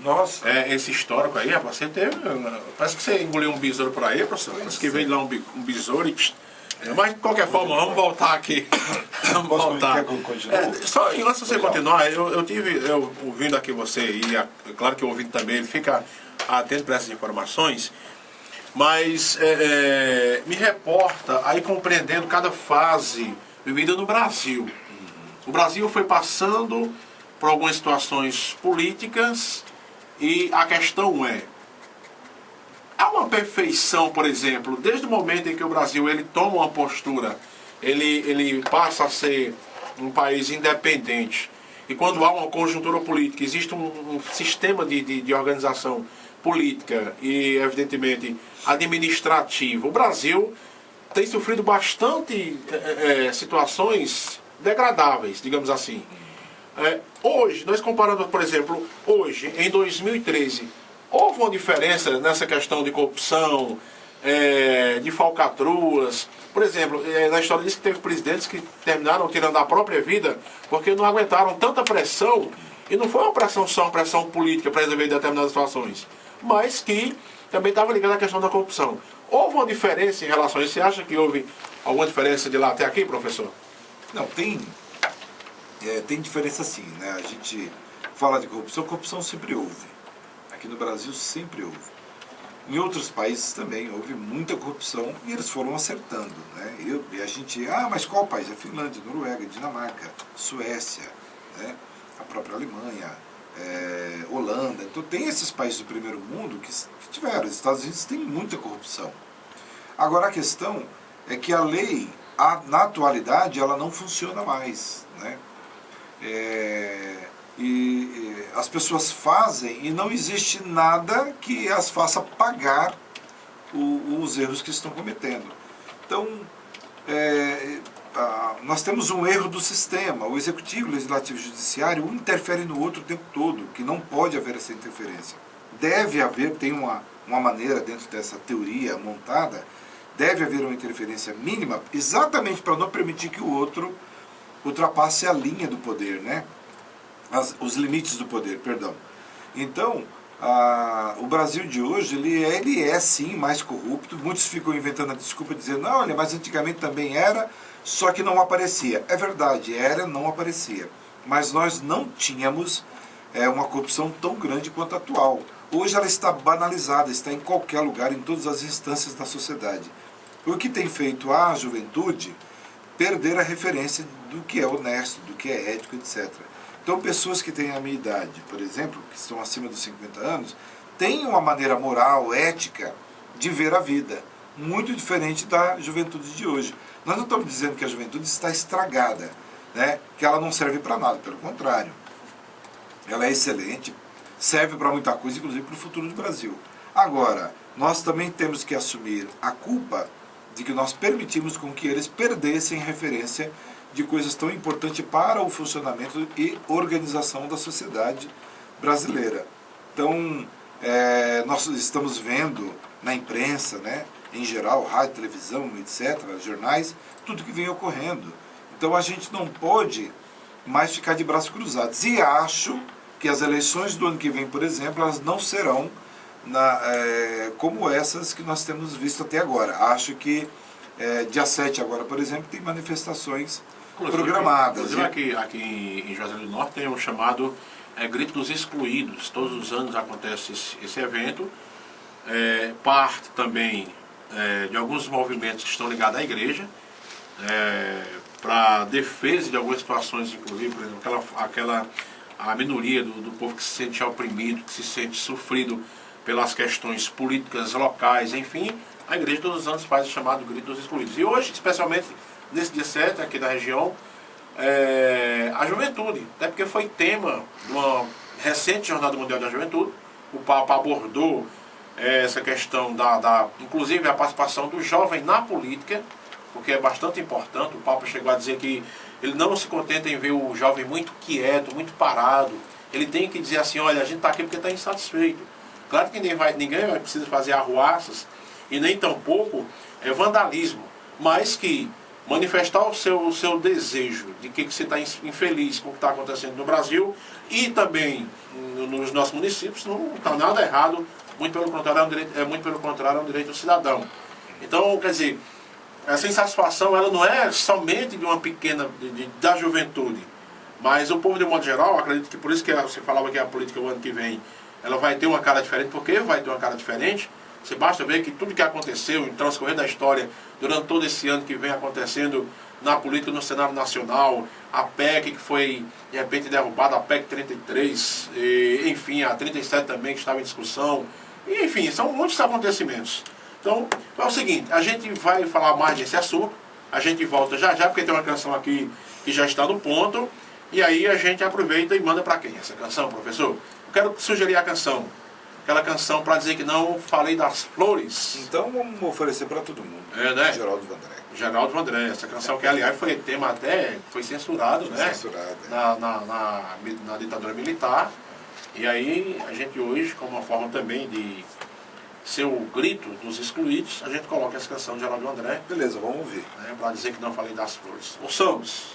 Nossa. Esse histórico aí, rapaz, você teve... Parece que você engoliu um besouro por aí, professor. Parece que veio lá um besouro e... Mas, de qualquer forma, vamos voltar aqui. Vamos voltar. Só antes de você continuar, eu ouvindo aqui você, e claro que eu ouvindo também, ele fica atento para essas informações, mas me reporta aí compreendendo cada fase vivida no Brasil. O Brasil foi passando por algumas situações políticas e a questão há uma perfeição, por exemplo, desde o momento em que o Brasil ele toma uma postura, ele passa a ser um país independente, e quando há uma conjuntura política, existe um sistema de organização política e, evidentemente, administrativa. O Brasil tem sofrido bastante situações degradáveis, digamos assim. Hoje, nós comparando, por exemplo, hoje, em 2013, houve uma diferença nessa questão de corrupção, de falcatruas. Por exemplo, na história diz que teve presidentes que terminaram tirando a própria vida porque não aguentaram tanta pressão, e não foi uma pressão só, uma pressão política para resolver determinadas situações, mas que também estava ligada à questão da corrupção. Houve uma diferença em relação a isso? Você acha que houve alguma diferença de lá até aqui, professor? Não, tem diferença sim, né? A gente fala de corrupção, corrupção sempre houve. Aqui no Brasil sempre houve. Em outros países também houve muita corrupção e eles foram acertando, né? E a gente, mas qual país? A Finlândia, Noruega, Dinamarca, Suécia, né? A própria Alemanha, Holanda. Então tem esses países do primeiro mundo que tiveram. Os Estados Unidos têm muita corrupção. Agora a questão é que a lei, na atualidade, ela não funciona mais, né? E as pessoas fazem e não existe nada que as faça pagar os erros que estão cometendo. Então, nós temos um erro do sistema. O executivo, o legislativo e o judiciário, um interfere no outro o tempo todo, que não pode haver essa interferência. Deve haver, tem uma maneira dentro dessa teoria montada, deve haver uma interferência mínima, exatamente para não permitir que o outro ultrapasse a linha do poder, né? Os limites do poder, perdão. Então, o Brasil de hoje, ele é sim mais corrupto. Muitos ficam inventando a desculpa dizendo, não, olha, mas antigamente também era, só que não aparecia. É verdade, não aparecia. Mas nós não tínhamos uma corrupção tão grande quanto a atual. Hoje ela está banalizada, está em qualquer lugar, em todas as instâncias da sociedade. O que tem feito a juventude perder a referência do que é honesto, do que é ético, etc. Então, pessoas que têm a minha idade, por exemplo, que estão acima dos 50 anos, têm uma maneira moral, ética, de ver a vida, muito diferente da juventude de hoje. Nós não estamos dizendo que a juventude está estragada, né? Que ela não serve para nada, pelo contrário. Ela é excelente, serve para muita coisa, inclusive para o futuro do Brasil. Agora, nós também temos que assumir a culpa de que nós permitimos com que eles perdessem referência de coisas tão importantes para o funcionamento e organização da sociedade brasileira. Então, nós estamos vendo na imprensa, né, em geral, rádio, televisão, etc., jornais, tudo que vem ocorrendo. Então a gente não pode mais ficar de braços cruzados. E acho que as eleições do ano que vem, por exemplo, elas não serão como essas que nós temos visto até agora. Acho que dia 7 agora, por exemplo, tem manifestações programadas. Inclusive aqui em Juazeiro do Norte tem um chamado Grito dos Excluídos. Todos os anos acontece esse evento. Parte também de alguns movimentos que estão ligados à igreja, para defesa de algumas situações, inclusive, por exemplo, a minoria do povo que se sente oprimido, que se sente sofrido pelas questões políticas locais, enfim, a igreja todos os anos faz o chamado Grito dos Excluídos. E hoje, especialmente nesse dia 7, aqui na região, a juventude, até porque foi tema de uma recente Jornada Mundial da Juventude. O Papa abordou essa questão inclusive a participação do jovem na política, porque é bastante importante. O Papa chegou a dizer que ele não se contenta em ver o jovem muito quieto, muito parado. Ele tem que dizer assim, olha, a gente está aqui porque está insatisfeito. Claro que ninguém vai precisar fazer arruaças, e nem tampouco vandalismo, mas que manifestar o seu desejo de que você está infeliz com o que está acontecendo no Brasil e também nos nossos municípios, não está nada errado, muito pelo contrário, é um direito do cidadão. Então, quer dizer, essa insatisfação ela não é somente de uma pequena, da juventude, mas o povo de modo geral, acredito que por isso que você falava que a política o ano que vem ela vai ter uma cara diferente, porque vai ter uma cara diferente. Você basta ver que tudo que aconteceu em transcorrer da história durante todo esse ano que vem acontecendo na política no cenário nacional, a PEC que foi de repente derrubada, a PEC 33, enfim, a 37 também que estava em discussão, e, enfim, são muitos acontecimentos. Então, é o seguinte, a gente vai falar mais desse assunto, a gente volta já já, porque tem uma canção aqui que já está no ponto, e aí a gente aproveita e manda para quem essa canção, professor? Eu quero sugerir a canção. Aquela canção para dizer que não falei das flores. Então vamos oferecer para todo mundo. Né? Geraldo Vandré. Geraldo Vandré. Essa canção que, aliás, foi tema até, foi censurado, né? Censurado. Na ditadura militar. E aí, a gente hoje, como uma forma também de ser o grito dos excluídos, a gente coloca essa canção de Geraldo Vandré. Beleza, vamos ouvir. Né, para dizer que não falei das flores. Ouçamos.